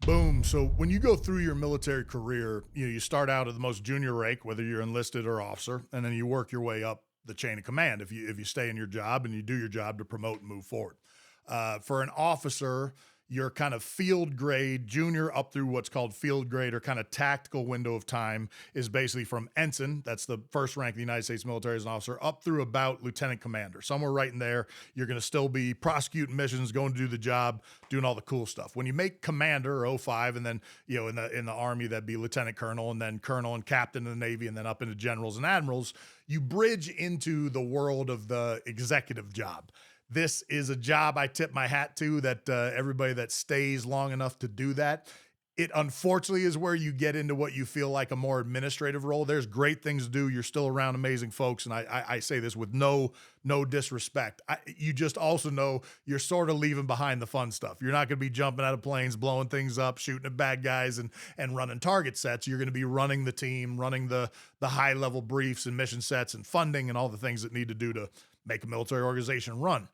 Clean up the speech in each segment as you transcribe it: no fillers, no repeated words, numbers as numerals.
Boom. So when you go through your military career, you start out at the most junior rank, whether you're enlisted or officer, and then you work your way up the chain of command if you stay in your job and you do your job to promote and move forward. For an officer, you're kind of field grade, junior up through what's called field grade or kind of tactical window of time is basically from ensign, that's the first rank of the United States military as an officer, up through about lieutenant commander. Somewhere right in there, you're going to still be prosecuting missions, going to do the job, doing all the cool stuff. When you make commander or O5, and then in the army that'd be lieutenant colonel, and then colonel and captain in the Navy, and then up into generals and admirals, you bridge into the world of the executive job. This is a job I tip my hat to that everybody that stays long enough to do that. It unfortunately is where you get into what you feel like a more administrative role. There's great things to do. You're still around amazing folks. And I say this with no disrespect. You just also know you're sort of leaving behind the fun stuff. You're not going to be jumping out of planes, blowing things up, shooting at bad guys and running target sets. You're going to be running the team, running the high level briefs and mission sets and funding and all the things that need to do to make a military organization run.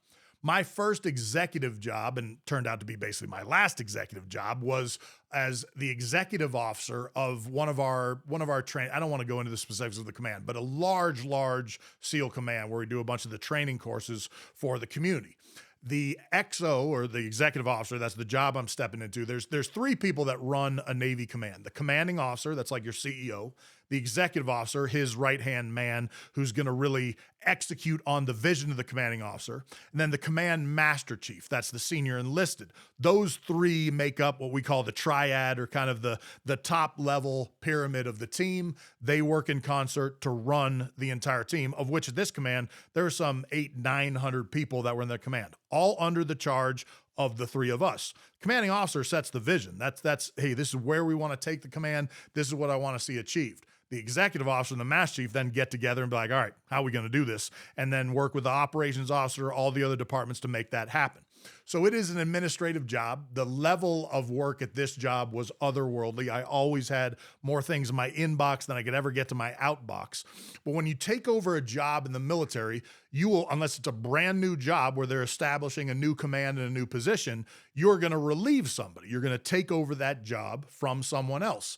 My first executive job, and turned out to be basically my last executive job, was as the executive officer of one of our train. I don't want to go into the specifics of the command, but a large SEAL command where we do a bunch of the training courses for the community. The XO, or the executive officer, that's the job I'm stepping into. There's three people that run a Navy command. The commanding officer, that's like your CEO. The executive officer, his right-hand man, who's going to really execute on the vision of the commanding officer. And then the command master chief, that's the senior enlisted. Those three make up what we call the triad, or kind of the top level pyramid of the team. They work in concert to run the entire team, of which at this command, there are some 800-900 people that were in their command, all under the charge of the three of us. Commanding officer sets the vision. That's hey, this is where we want to take the command. This is what I want to see achieved. The executive officer and the master chief then get together and be like, all right, how are we going to do this? And then work with the operations officer, all the other departments to make that happen. So it is an administrative job. The level of work at this job was otherworldly. I always had more things in my inbox than I could ever get to my outbox. But when you take over a job in the military, you will, unless it's a brand new job where they're establishing a new command and a new position, you're going to relieve somebody. You're going to take over that job from someone else.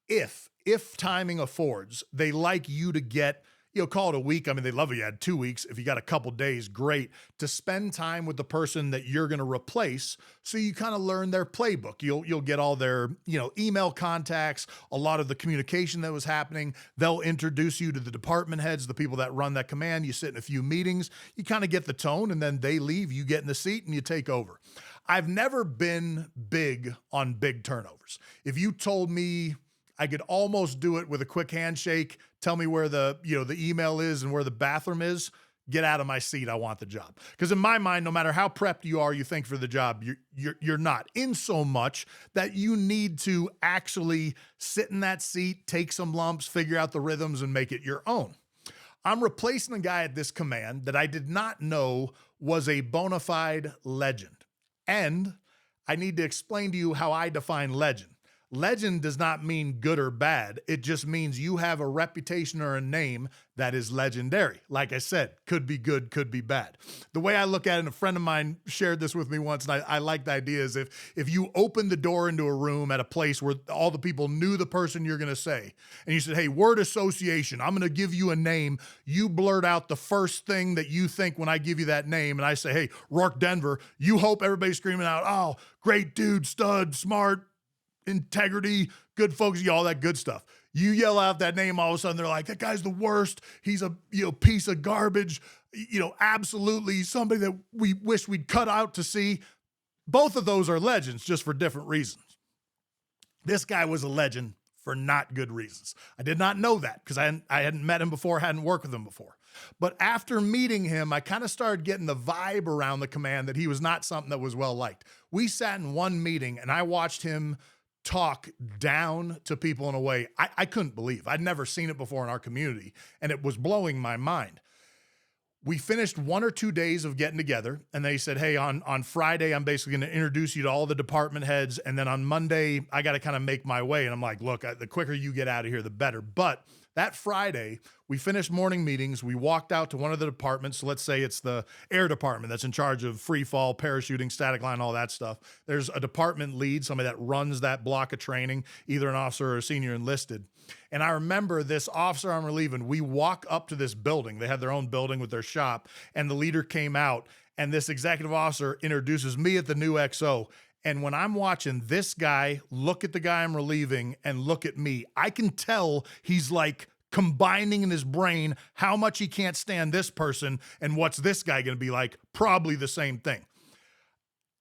If timing affords, they like you to get, call it a week. I mean, they love you had 2 weeks. If you got a couple days, great, to spend time with the person that you're going to replace. So you kind of learn their playbook. You'll get all their, email contacts, a lot of the communication that was happening. They'll introduce you to the department heads, the people that run that command. You sit in a few meetings, you kind of get the tone, and then they leave, you get in the seat and you take over. I've never been big on big turnovers. If you told me I could almost do it with a quick handshake, tell me where the email is and where the bathroom is, get out of my seat, I want the job. Because in my mind, no matter how prepped you are, you think for the job, you're not, in so much that you need to actually sit in that seat, take some lumps, figure out the rhythms, and make it your own. I'm replacing a guy at this command that I did not know was a bona fide legend. And I need to explain to you how I define legend. Legend does not mean good or bad. It just means you have a reputation or a name that is legendary. Like I said, could be good, could be bad. The way I look at it, and a friend of mine shared this with me once, and I like the idea, is if you open the door into a room at a place where all the people knew the person you're going to say, and you said, hey, word association, I'm going to give you a name. You blurt out the first thing that you think when I give you that name, and I say, hey, Rourke Denver, you hope everybody's screaming out, oh, great dude, stud, smart, integrity, good folks, all that good stuff. You yell out that name, all of a sudden they're like, that guy's the worst. He's a piece of garbage. Absolutely somebody that we wish we'd cut out to see. Both of those are legends, just for different reasons. This guy was a legend for not good reasons. I did not know that because I hadn't met him before, hadn't worked with him before. But after meeting him, I kind of started getting the vibe around the command that he was not something that was well liked. We sat in one meeting and I watched him talk down to people in a way I couldn't believe. I'd never seen it before in our community, and it was blowing my mind. We finished 1 or 2 days of getting together, and they said, hey, on Friday, I'm basically going to introduce you to all the department heads, and then on Monday, I got to kind of make my way. And I'm like, look, the quicker you get out of here, the better. But That Friday, we finished morning meetings. We walked out to one of the departments. So let's say it's the air department that's in charge of free fall, parachuting, static line, all that stuff. There's a department lead, somebody that runs that block of training, either an officer or a senior enlisted. And I remember this officer I'm relieving, we walk up to this building. They had their own building with their shop, and the leader came out, and this executive officer introduces me at the new XO. And when I'm watching this guy look at the guy I'm relieving and look at me, I can tell he's like combining in his brain how much he can't stand this person and what's this guy going to be like. Probably the same thing.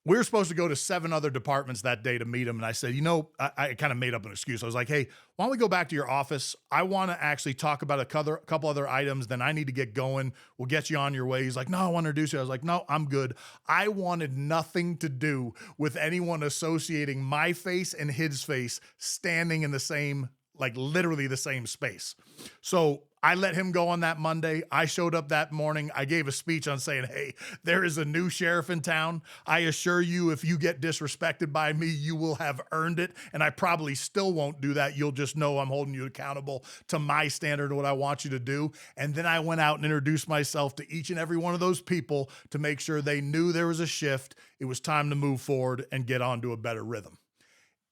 We were supposed to go to 7 other departments that day to meet him. And I said, I kind of made up an excuse. I was like, hey, why don't we go back to your office? I want to actually talk about a couple other items. Then I need to get going. We'll get you on your way. He's like, no, I want to introduce you. I was like, no, I'm good. I wanted nothing to do with anyone associating my face and his face standing in the same, like literally the same space. So I let him go on that Monday. I showed up that morning. I gave a speech on saying, hey, there is a new sheriff in town. I assure you, if you get disrespected by me, you will have earned it. And I probably still won't do that. You'll just know I'm holding you accountable to my standard of what I want you to do. And then I went out and introduced myself to each and every one of those people to make sure they knew there was a shift. It was time to move forward and get on to a better rhythm.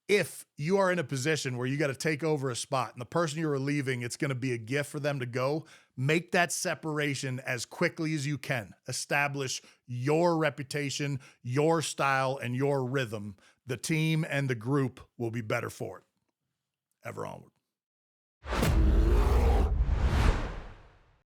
If you are in a position where you got to take over a spot and the person you're relieving, it's going to be a gift for them to go, make that separation as quickly as you can. Establish your reputation, your style, and your rhythm. The team and the group will be better for it. Ever onward.